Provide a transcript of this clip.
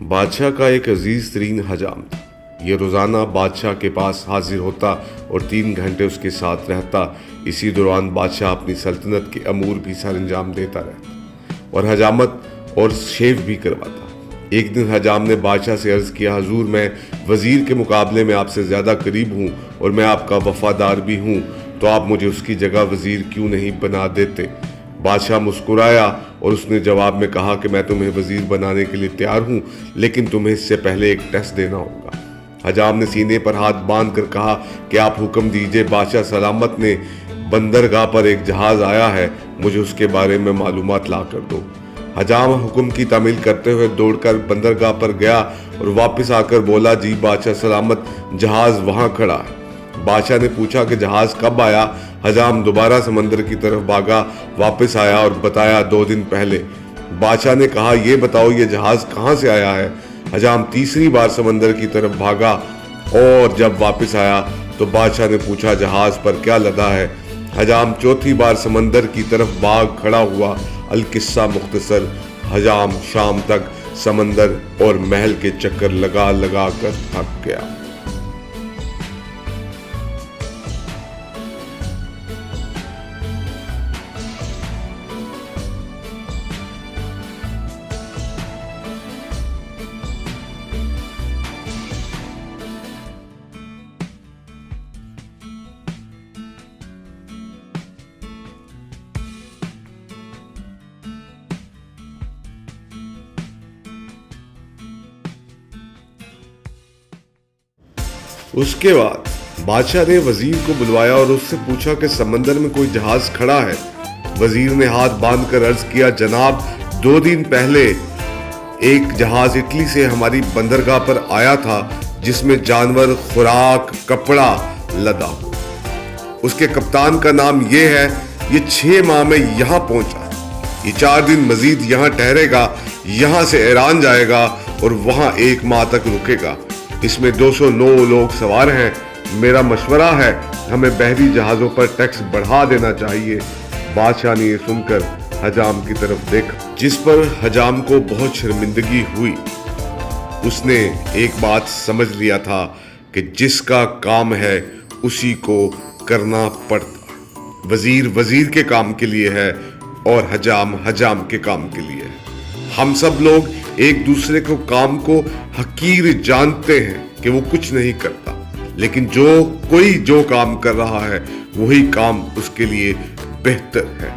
بادشاہ کا ایک عزیز ترین حجام تھا۔ یہ روزانہ بادشاہ کے پاس حاضر ہوتا اور 3 گھنٹے اس کے ساتھ رہتا۔ اسی دوران بادشاہ اپنی سلطنت کے امور بھی سر انجام دیتا رہتا اور حجامت اور شیو بھی کرواتا۔ ایک دن حجام نے بادشاہ سے عرض کیا، حضور میں وزیر کے مقابلے میں آپ سے زیادہ قریب ہوں اور میں آپ کا وفادار بھی ہوں، تو آپ مجھے اس کی جگہ وزیر کیوں نہیں بنا دیتے؟ بادشاہ مسکرایا اور اس نے جواب میں کہا کہ میں تمہیں وزیر بنانے کے لیے تیار ہوں، لیکن تمہیں اس سے پہلے ایک ٹیسٹ دینا ہوگا۔ حجام نے سینے پر ہاتھ باندھ کر کہا کہ آپ حکم دیجئے۔ بادشاہ سلامت نے بندرگاہ پر ایک جہاز آیا ہے، مجھے اس کے بارے میں معلومات لا کر دو۔ حجام حکم کی تعمیل کرتے ہوئے دوڑ کر بندرگاہ پر گیا اور واپس آ کر بولا، جی بادشاہ سلامت، جہاز وہاں کھڑا ہے۔ بادشاہ نے پوچھا کہ جہاز کب آیا؟ حجام دوبارہ سمندر کی طرف بھاگا، واپس آیا اور بتایا 2 دن پہلے۔ بادشاہ نے کہا، یہ بتاؤ یہ جہاز کہاں سے آیا ہے؟ حجام تیسری بار سمندر کی طرف بھاگا اور جب واپس آیا تو بادشاہ نے پوچھا، جہاز پر کیا لدا ہے؟ حجام چوتھی بار سمندر کی طرف بھاگ کھڑا ہوا۔ القصہ مختصر، حجام شام تک سمندر اور محل کے چکر لگا لگا کر تھک گیا۔ اس کے بعد بادشاہ نے وزیر کو بلوایا اور اس سے پوچھا کہ سمندر میں کوئی جہاز کھڑا ہے؟ وزیر نے ہاتھ باندھ کر عرض کیا، جناب 2 دن پہلے ایک جہاز اٹلی سے ہماری بندرگاہ پر آیا تھا، جس میں جانور، خوراک، کپڑا لدا۔ اس کے کپتان کا نام یہ ہے، یہ 6 ماہ میں یہاں پہنچا، یہ 4 دن مزید یہاں ٹھہرے گا، یہاں سے ایران جائے گا اور وہاں 1 ماہ تک رکے گا۔ اس میں 209 لوگ سوار ہیں۔ میرا مشورہ ہے ہمیں بحری جہازوں پر ٹیکس بڑھا دینا چاہیے۔ بادشاہ نے یہ سن کر حجام کی طرف دیکھا، جس پر حجام کو بہت شرمندگی ہوئی۔ اس نے ایک بات سمجھ لیا تھا کہ جس کا کام ہے اسی کو کرنا پڑتا۔ وزیر وزیر کے کام کے لیے ہے اور حجام حجام کے کام کے لیے ہے۔ ہم سب لوگ ایک دوسرے کو کام کو حقیر جانتے ہیں کہ وہ کچھ نہیں کرتا، لیکن جو کوئی جو کام کر رہا ہے وہی کام اس کے لیے بہتر ہے۔